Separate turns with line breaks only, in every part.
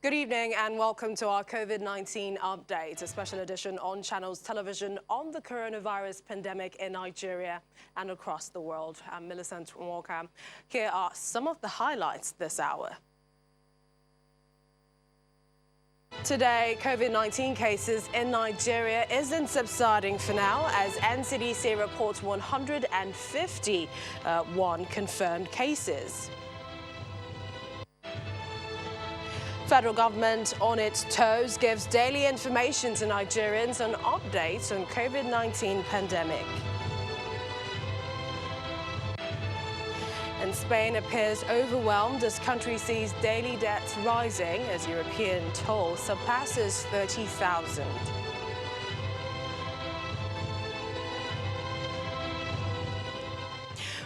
Good evening and welcome to our COVID-19 update, a special edition on Channels Television on the coronavirus pandemic in Nigeria and across the world. I'm Millicent Walker. Here are some of the highlights this hour. Today, COVID-19 cases in Nigeria isn't subsiding for now as NCDC reports 151 confirmed cases. Federal government on its toes gives daily information to Nigerians and updates on COVID-19 pandemic. And Spain appears overwhelmed as country sees daily debts rising as European toll surpasses 30,000.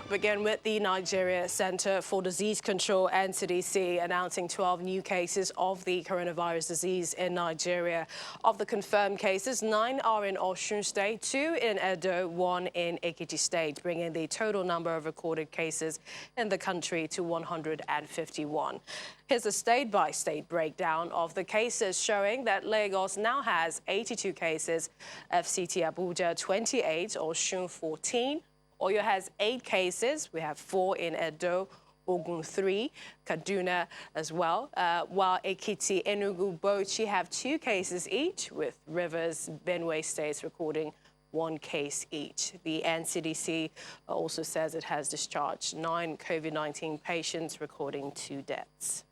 Begin with the Nigeria Center for Disease Control, NCDC, announcing 12 new cases of the coronavirus disease in Nigeria. Of the confirmed cases, 9 are in Osun State, 2 in Edo, 1 in Ekiti State, bringing the total number of recorded cases in the country to 151. Here's a state-by-state breakdown of the cases, showing that Lagos now has 82 cases, FCT Abuja 28, Osun 14, Oyo has 8 cases. We have 4 in Edo, Ogun 3, Kaduna as well, while Ekiti, Enugu, Bauchi have 2 cases each, with Rivers, Benue states recording 1 case each. The NCDC also says it has discharged 9 COVID-19 patients, recording 2 deaths.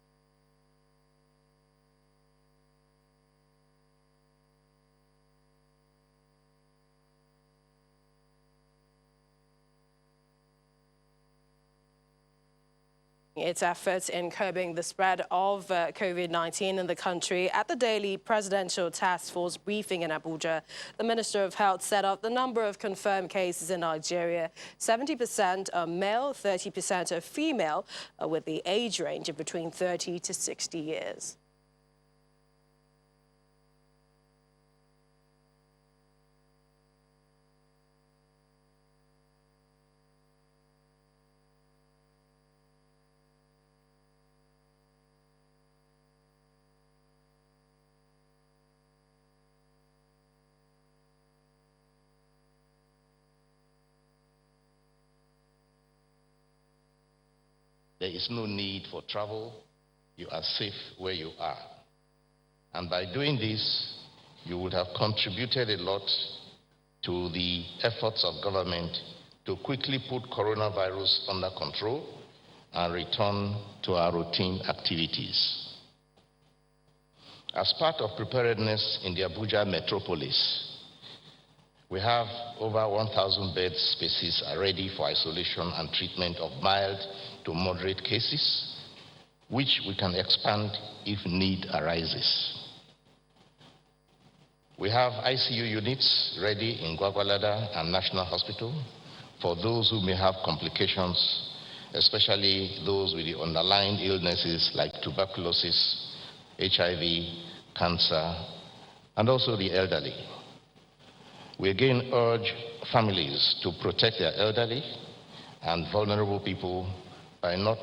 Its efforts in curbing the spread of COVID-19 in the country. At the daily presidential task force briefing in Abuja, the Minister of Health set up the number of confirmed cases in Nigeria. 70% are male, 30% are female, with the age range of between 30 to 60 years.
There is no need for travel. You are safe where you are. And by doing this, you would have contributed a lot to the efforts of government to quickly put coronavirus under control and return to our routine activities. As part of preparedness in the Abuja metropolis, we have over 1,000 bed spaces are ready for isolation and treatment of mild to moderate cases, which we can expand if need arises. We have ICU units ready in Gwagwalada and National Hospital for those who may have complications, especially those with the underlying illnesses like tuberculosis, HIV, cancer, and also the elderly. We again urge families to protect their elderly and vulnerable people by not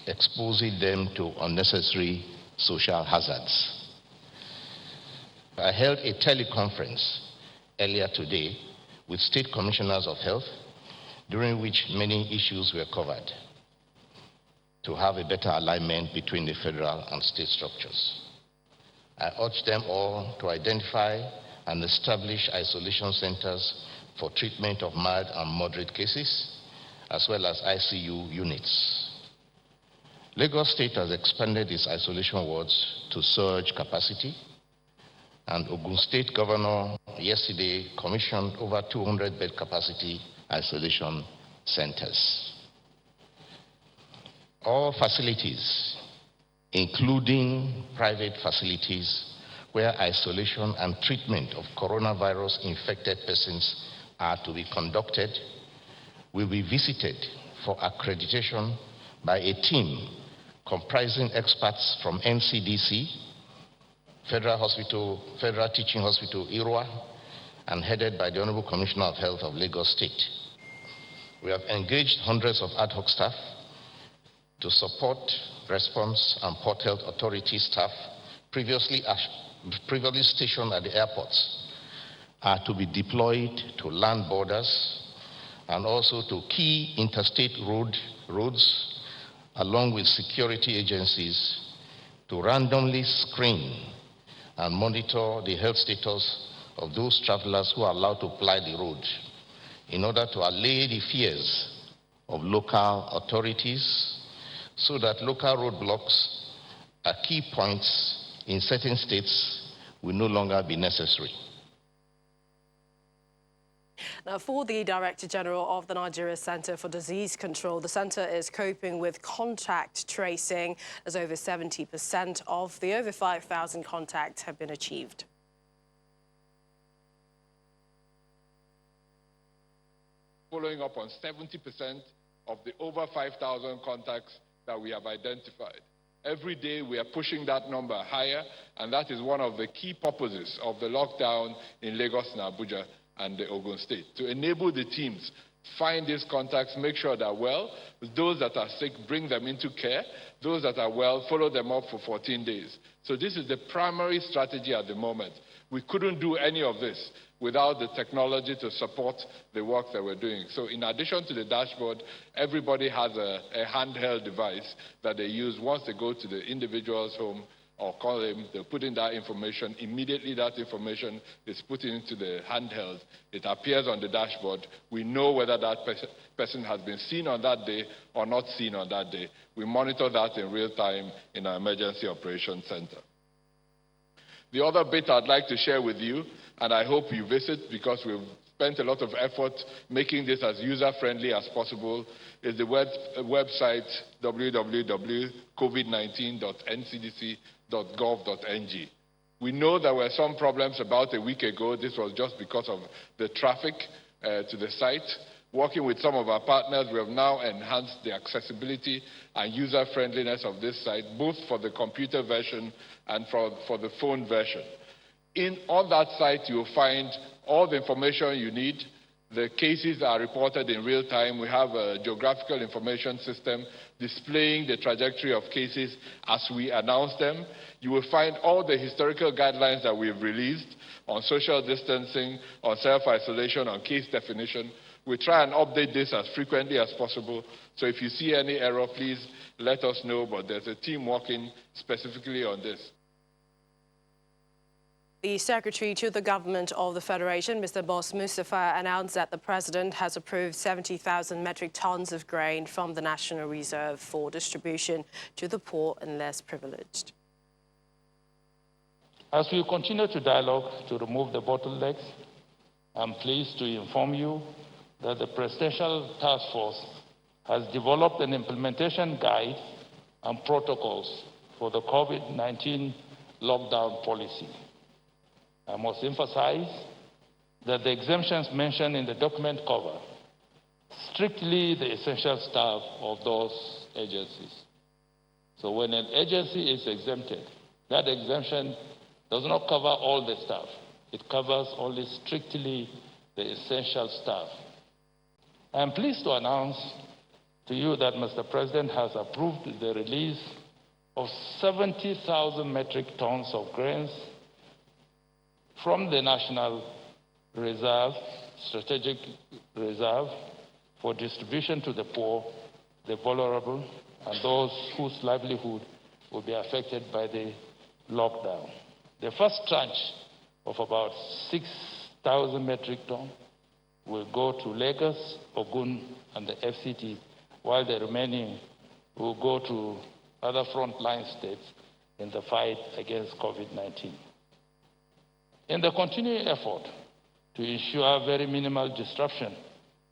exposing them to unnecessary social hazards. I held a teleconference earlier today with state commissioners of health, during which many issues were covered to have a better alignment between the federal and state structures. I urge them all to identify and establish isolation centers for treatment of mild and moderate cases, as well as ICU units. Lagos State has expanded its isolation wards to surge capacity, and Ogun State Governor yesterday commissioned over 200 bed capacity isolation centers. All facilities, including private facilities where isolation and treatment of coronavirus infected persons are to be conducted, will be visited for accreditation by a team comprising experts from NCDC, Federal Teaching Hospital, Irwa, and headed by the Honorable Commissioner of Health of Lagos State. We have engaged hundreds of ad hoc staff to support response and Port Health Authority staff previously stationed at the airports are to be deployed to land borders and also to key interstate roads, along with security agencies, to randomly screen and monitor the health status of those travelers who are allowed to ply the road in order to allay the fears of local authorities so that local roadblocks at key points in certain states will no longer be necessary.
Now, for the Director General of the Nigeria Center for Disease Control, the center is coping with contact tracing, as over 70% of the over 5,000 contacts have been achieved.
Following up on 70% of the over 5,000 contacts that we have identified. Every day we are pushing that number higher, and that is one of the key purposes of the lockdown in Lagos and Abuja and the Ogun State, to enable the teams find these contacts, make sure they're well. Those that are sick, bring them into care. Those that are well, follow them up for 14 days. So this is the primary strategy at the moment. We couldn't do any of this without the technology to support the work that we're doing. So in addition to the dashboard, everybody has a handheld device that they use once they go to the individual's home or call them, they put in that information. Immediately that information is put into the handheld. It appears on the dashboard. We know whether that person has been seen on that day or not seen on that day. We monitor that in real time in our Emergency Operations Center. The other bit I'd like to share with you, and I hope you visit because we've spent a lot of effort making this as user-friendly as possible, is the website www.covid19.ncdc.gov.ng. We know there were some problems about a week ago. This was just because of the traffic to the site. Working with some of our partners, we have now enhanced the accessibility and user-friendliness of this site, both for the computer version and for the phone version. On that site, you will find all the information you need. The cases are reported in real time. We have a geographical information system displaying the trajectory of cases as we announce them. You will find all the historical guidelines that we've released on social distancing, on self-isolation, on case definition. We try and update this as frequently as possible. So if you see any error, please let us know, but there's a team working specifically on this.
The Secretary to the Government of the Federation, Mr. Boss Mustapha, announced that the President has approved 70,000 metric tons of grain from the National Reserve for distribution to the poor and less privileged.
As we continue to dialogue to remove the bottlenecks, I'm pleased to inform you that the Presidential Task Force has developed an implementation guide and protocols for the COVID-19 lockdown policy. I must emphasize that the exemptions mentioned in the document cover strictly the essential staff of those agencies. So when an agency is exempted, that exemption does not cover all the staff. It covers only strictly the essential staff. I am pleased to announce to you that Mr. President has approved the release of 70,000 metric tons of grains from the National Reserve, Strategic Reserve, for distribution to the poor, the vulnerable, and those whose livelihood will be affected by the lockdown. The first tranche of about 6,000 metric tons will go to Lagos, Ogun, and the FCT, while the remaining will go to other frontline states in the fight against COVID-19. In the continuing effort to ensure very minimal disruption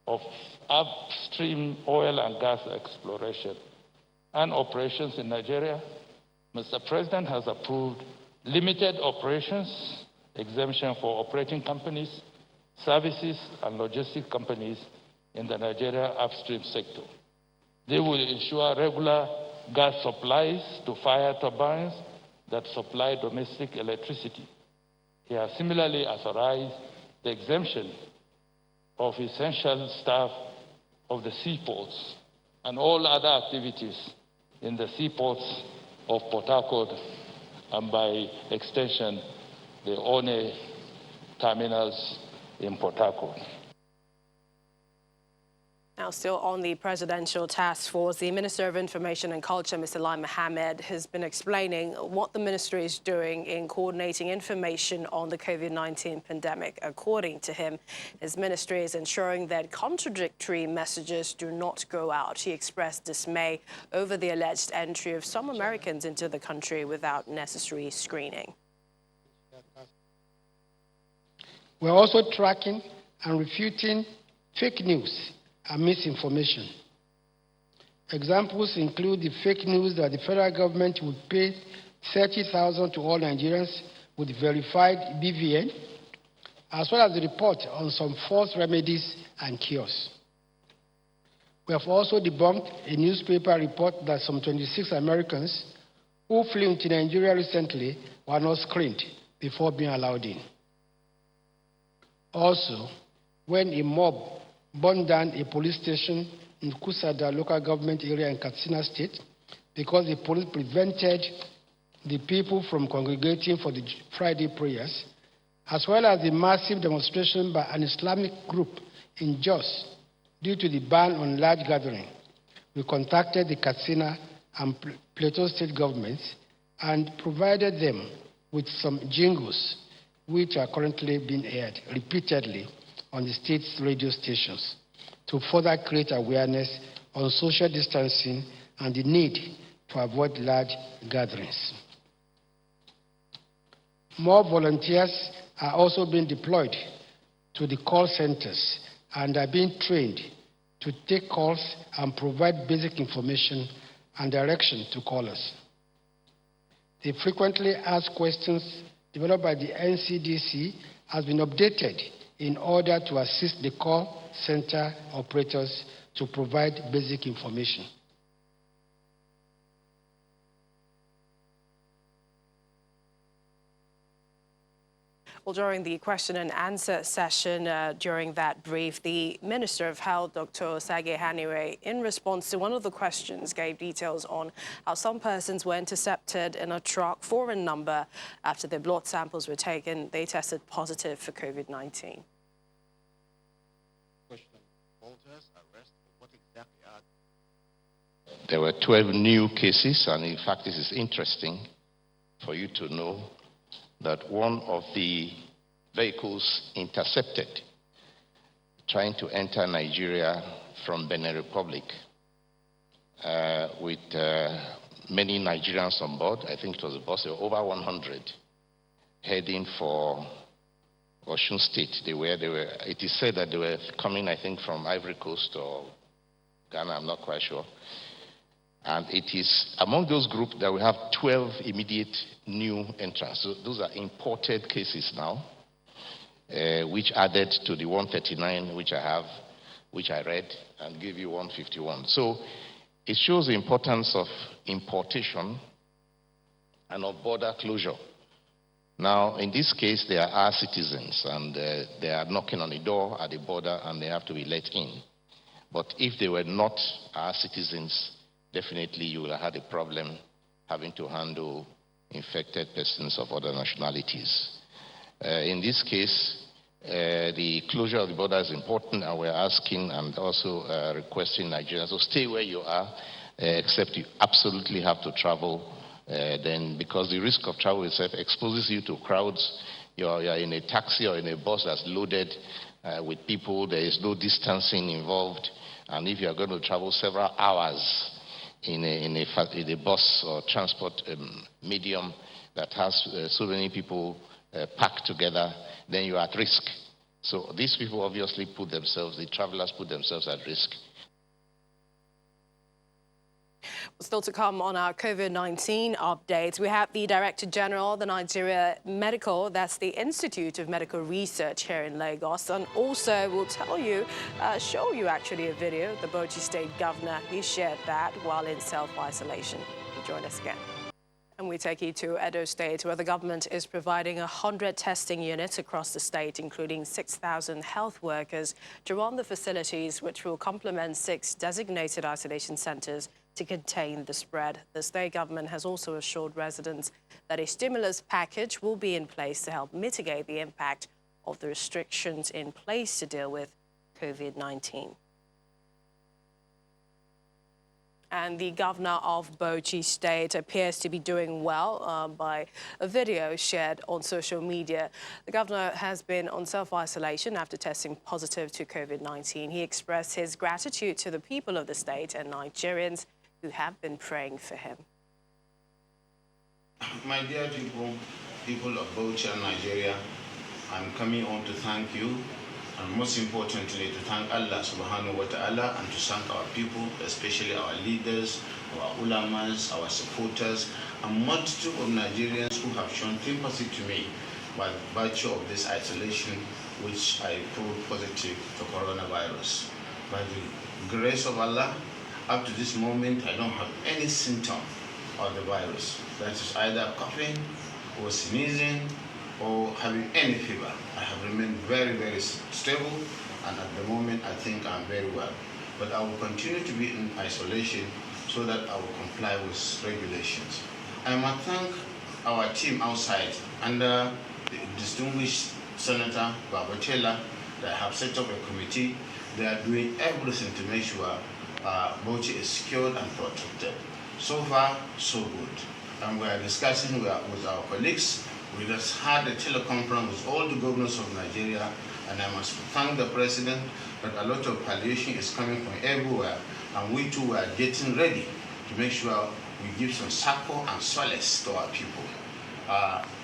of upstream oil and gas exploration and operations in Nigeria, Mr. President has approved limited operations exemption for operating companies, services, and logistic companies in the Nigeria upstream sector. They will ensure regular gas supplies to fire turbines that supply domestic electricity. He has similarly authorized the exemption of essential staff of the seaports and all other activities in the seaports of Port Harcourt and by extension, the One terminals in Port Harcourt.
Now, still on the presidential task force, the Minister of Information and Culture, Mr. Lai Mohammed, has been explaining what the ministry is doing in coordinating information on the COVID-19 pandemic. According to him, his ministry is ensuring that contradictory messages do not go out. He expressed dismay over the alleged entry of some Americans into the country without necessary screening.
We're also tracking and refuting fake news and misinformation. Examples include the fake news that the federal government would pay $30,000 to all Nigerians with verified BVN, as well as the report on some false remedies and cures. We have also debunked a newspaper report that some 26 Americans who flew into Nigeria recently were not screened before being allowed in. Also, when a mob burned down a police station in Kusada local government area in Katsina State because the police prevented the people from congregating for the Friday prayers, as well as the massive demonstration by an Islamic group in Jos due to the ban on large gathering. We contacted the Katsina and Plateau state governments and provided them with some jingles which are currently being aired repeatedly on the state's radio stations to further create awareness on social distancing and the need to avoid large gatherings. More volunteers are also being deployed to the call centers and are being trained to take calls and provide basic information and direction to callers. The frequently asked questions developed by the NCDC has been updated in order to assist the call center operators to provide basic information.
Well, during the question and answer session during that brief, the Minister of Health, Dr. Osagie Ehanire, in response to one of the questions, gave details on how some persons were intercepted in a truck, foreign number, after their blood samples were taken. They tested positive for COVID-19.
There were 12 new cases, and in fact, this is interesting for you to know that one of the vehicles intercepted trying to enter Nigeria from Benin Republic with many Nigerians on board. I think it was a bus of over 100 heading for Osun State. It is said that they were coming, I think, from Ivory Coast or Ghana, I'm not quite sure. And it is among those groups that we have 12 immediate new entrants. So those are imported cases now, which added to the 139 which I have, which I read, and gave you 151. So it shows the importance of importation and of border closure. Now, in this case, they are our citizens, and they are knocking on the door at the border, and they have to be let in. But if they were not our citizens, definitely you will have had a problem having to handle infected persons of other nationalities. In this case, the closure of the border is important, and we're asking and also requesting Nigerians to stay where you are, except you absolutely have to travel, then because the risk of travel itself exposes you to crowds. You're in a taxi or in a bus that's loaded with people. There is no distancing involved, and if you are going to travel several hours in a bus or transport medium that has so many people packed together, then you are at risk. So these people obviously the travelers put themselves at risk.
Still to come on our COVID-19 updates, we have the Director General of the Nigeria Medical, that's the Institute of Medical Research here in Lagos, and also we'll show you actually a video. The Bauchi State Governor, he shared that while in self-isolation. Join us again. And And we take you to Edo State, where the government is providing 100 testing units across the state, including 6,000 health workers, to run the facilities, which will complement 6 designated isolation centres to contain the spread. The state government has also assured residents that a stimulus package will be in place to help mitigate the impact of the restrictions in place to deal with COVID-19. And the governor of Bauchi State appears to be doing well by a video shared on social media. The governor has been on self-isolation after testing positive to COVID-19. He expressed his gratitude to the people of the state and Nigerians who have been praying for him.
My dear people of Bauchi and Nigeria, I'm coming on to thank you, and most importantly to thank Allah subhanahu wa ta'ala, and to thank our people, especially our leaders, our ulamas, our supporters, and multitude of Nigerians who have shown sympathy to me by virtue of this isolation which I proved positive to coronavirus. By the grace of Allah, up to this moment I don't have any symptom of the virus. That is either coughing or sneezing or having any fever. I have remained very, very stable, and at the moment I think I'm very well. But I will continue to be in isolation so that I will comply with regulations. I must thank our team outside under the distinguished Senator Babatella that have set up a committee. They are doing everything to make sure Bauchi is secured and protected. So far, so good. And we are discussing with our colleagues. We just had a teleconference with all the governors of Nigeria, and I must thank the president that a lot of palliation is coming from everywhere, and we too are getting ready to make sure we give some support and solace to our people.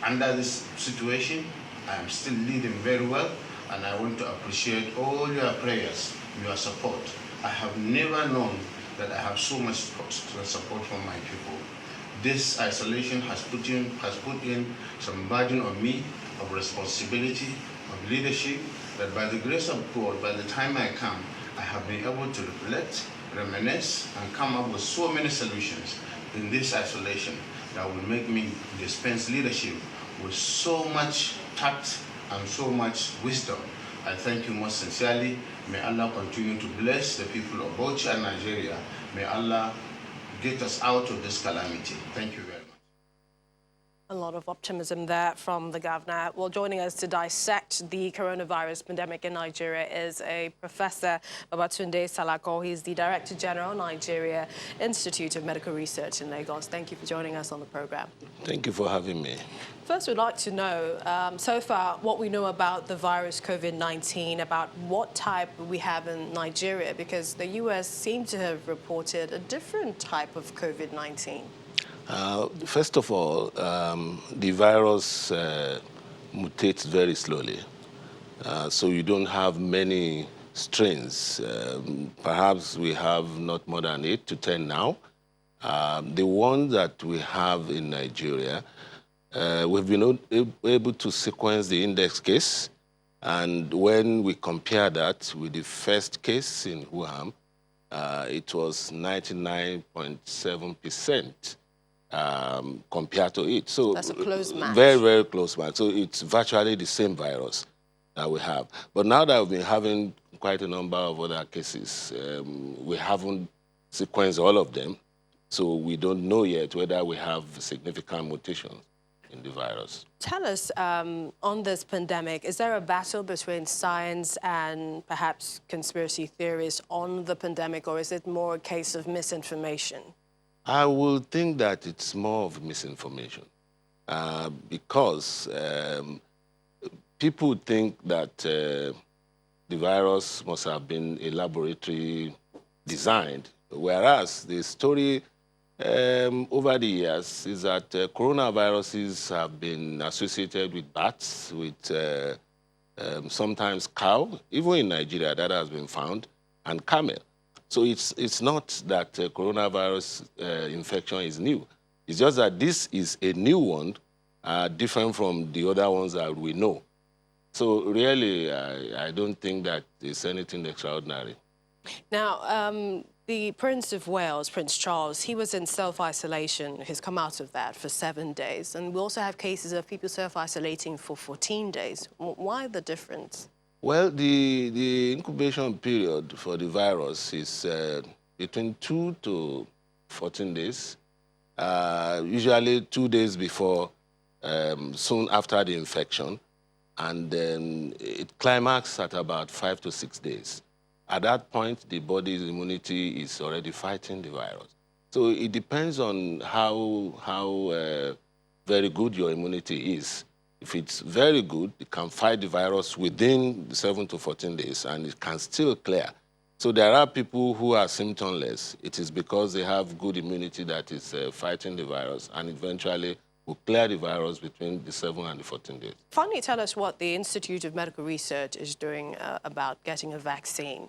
Under this situation, I am still leading very well, and I want to appreciate all your prayers, your support. I have never known that I have so much support from my people. This isolation has put in some burden on me of responsibility, of leadership, that by the grace of God, by the time I come, I have been able to reflect, reminisce, and come up with so many solutions in this isolation that will make me dispense leadership with so much tact and so much wisdom. I thank you most sincerely. May Allah continue to bless the people of Bauchi and Nigeria. May Allah get us out of this calamity. Thank you very much.
A lot of optimism there from the governor. Well, joining us to dissect the coronavirus pandemic in Nigeria is a Professor Babatunde Salako. He's the Director General, Nigeria Institute of Medical Research in Lagos. Thank you for joining us on the program.
Thank you for having me.
First, we'd like to know, so far, what we know about the virus COVID-19, about what type we have in Nigeria, because the U.S. seemed to have reported a different type of COVID-19.
First of all, the virus mutates very slowly. So you don't have many strains. Perhaps we have not more than 8 to 10 now. The one that we have in Nigeria, we've been able to sequence the index case. And when we compare that with the first case in Wuhan, it was 99.7%. Compared to it. So
that's a close match.
Very, very close match. So it's virtually the same virus that we have. But now that we've been having quite a number of other cases, we haven't sequenced all of them. So we don't know yet whether we have significant mutations in the virus.
Tell us, on this pandemic, is there a battle between science and perhaps conspiracy theories on the pandemic, or is it more a case of misinformation?
I will think that it's more of misinformation because people think that the virus must have been a laboratory designed, whereas the story over the years is that coronaviruses have been associated with bats, with sometimes cow, even in Nigeria that has been found, and camel. So it's not that coronavirus infection is new. It's just that this is a new one, different from the other ones that we know. So really, I don't think that there's anything extraordinary.
Now, The Prince of Wales, Prince Charles, he was in self-isolation. He's come out of that for 7 days. And we also have cases of people self-isolating for 14 days. Why the difference?
Well, the incubation period for the virus is between 2 to 14 days, usually 2 days before, soon after the infection, and then it climaxes at about 5 to 6 days. At that point, the body's immunity is already fighting the virus. So it depends on how very good your immunity is. If it's very good, it can fight the virus within 7 to 14 days, and it can still clear. So there are people who are symptomless. It is because they have good immunity that is fighting the virus, and eventually will clear the virus between the 7 and the 14 days.
Finally, tell us what the Institute of Medical Research is doing about getting a vaccine.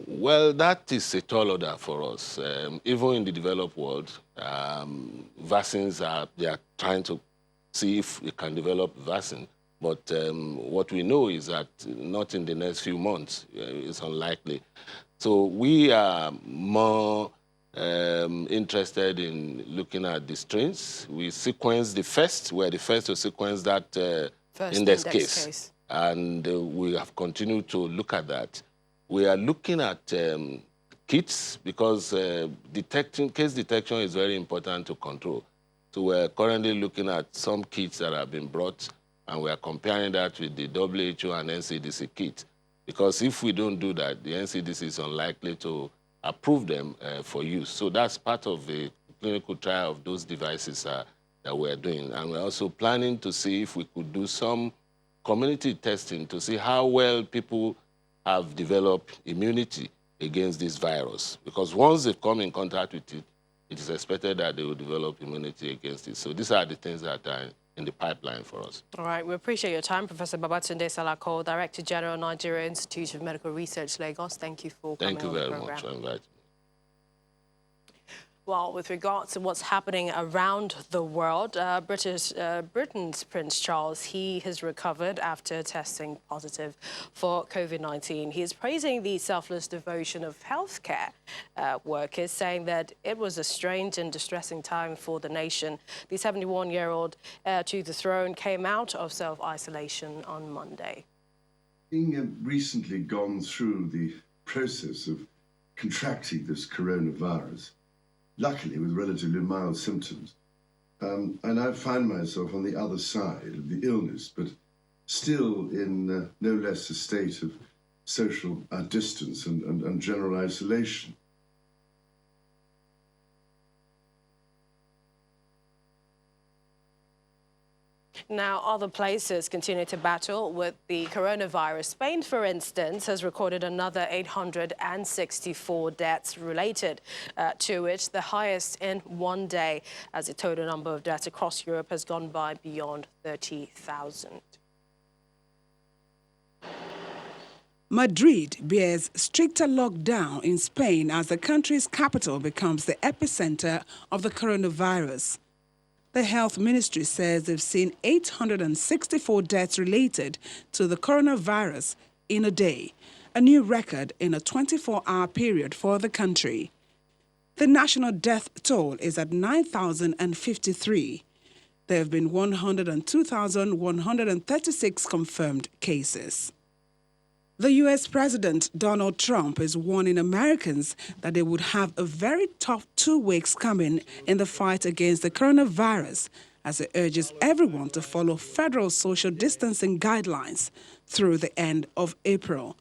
Well, that is a tall order for us. Even in the developed world, vaccines they are trying to see if we can develop vaccine. But what we know is that not in the next few months. It's unlikely. So we are more interested in looking at the strains. We sequenced the first. We're the first to sequence that index case. And we have continued to look at that. We are looking at kits because case detection is very important to control. So we're currently looking at some kits that have been brought, and we are comparing that with the WHO and NCDC kit. Because if we don't do that, the NCDC is unlikely to approve them for use. So that's part of the clinical trial of those devices that we're doing. And we're also planning to see if we could do some community testing to see how well people have developed immunity against this virus. Because once they've come in contact with it, it is expected that they will develop immunity against it. So these are the things that are in the pipeline for us.
All right, we appreciate your time, Professor Babatunde Salako, Director General, Nigeria Institute of Medical Research, Lagos. Thank you for coming on the program.
Thank you very much for inviting me.
Well, with regard to what's happening around the world, Britain's Prince Charles, he has recovered after testing positive for COVID-19. He is praising the selfless devotion of healthcare workers, saying that it was a strange and distressing time for the nation. The 71-year-old heir to the throne came out of self-isolation on Monday.
Having recently gone through the process of contracting this coronavirus, luckily with relatively mild symptoms. And I find myself on the other side of the illness, but still in no less a state of social distance and general isolation.
Now, other places continue to battle with the coronavirus. Spain, for instance, has recorded another 864 deaths related to it, the highest in one day, as the total number of deaths across Europe has gone by beyond 30,000.
Madrid bears stricter lockdown in Spain as the country's capital becomes the epicenter of the coronavirus. The health ministry says they've seen 864 deaths related to the coronavirus in a day, a new record in a 24-hour period for the country. The national death toll is at 9,053. There have been 102,136 confirmed cases. The U.S. President Donald Trump is warning Americans that they would have a very tough 2 weeks coming in the fight against the coronavirus, as he urges everyone to follow federal social distancing guidelines through the end of April.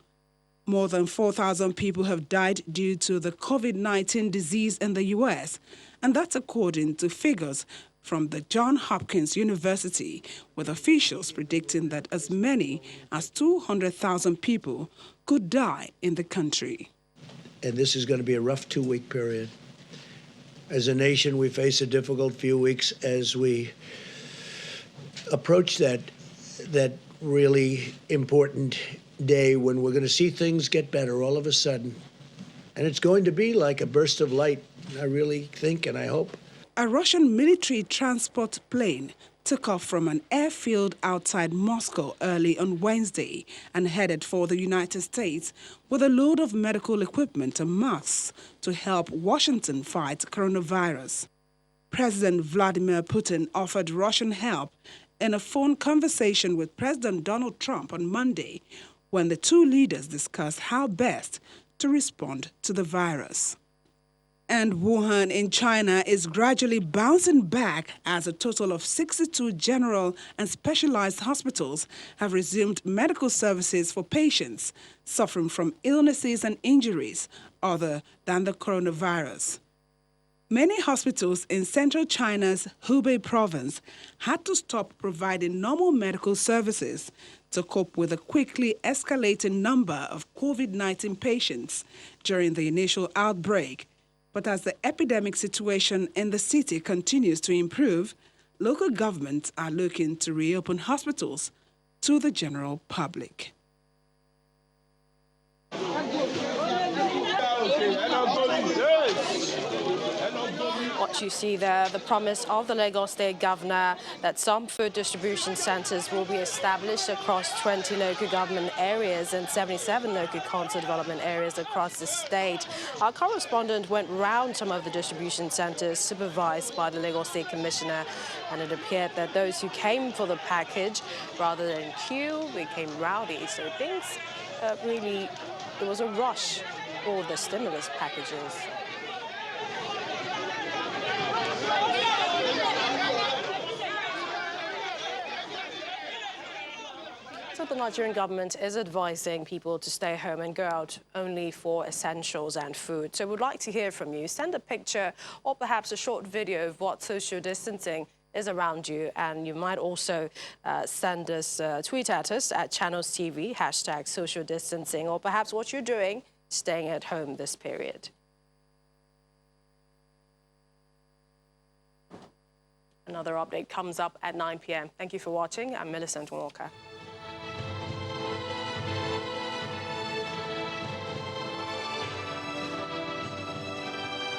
More than 4,000 people have died due to the COVID-19 disease in the U.S., and that's according to figures from the Johns Hopkins University, with officials predicting that as many as 200,000 people could die in the country.
And this is going to be a rough 2-week period. As a nation, we face a difficult few weeks as we approach that really important day when we're going to see things get better all of a sudden. And it's going to be like a burst of light, I really think and I hope.
A Russian military transport plane took off from an airfield outside Moscow early on Wednesday and headed for the United States with a load of medical equipment and masks to help Washington fight coronavirus. President Vladimir Putin offered Russian help in a phone conversation with President Donald Trump on Monday, when the two leaders discussed how best to respond to the virus. And Wuhan in China is gradually bouncing back as a total of 62 general and specialized hospitals have resumed medical services for patients suffering from illnesses and injuries other than the coronavirus. Many hospitals in central China's Hubei province had to stop providing normal medical services to cope with a quickly escalating number of COVID-19 patients during the initial outbreak. But as the epidemic situation in the city continues to improve, local governments are looking to reopen hospitals to the general public.
What you see there, the promise of the Lagos State Governor that some food distribution centres will be established across 20 local government areas and 77 local council development areas across the state. Our correspondent went round some of the distribution centres supervised by the Lagos State Commissioner, and it appeared that those who came for the package rather than queue became rowdy. So things really, it was a rush for the stimulus packages. So the Nigerian government is advising people to stay home and go out only for essentials and food. So we'd like to hear from you. Send a picture or perhaps a short video of what social distancing is around you. And you might also send us, tweet at us at Channels TV, #social distancing, or perhaps what you're doing staying at home this period. Another update comes up at 9 p.m. Thank you for watching. I'm Millicent Walker.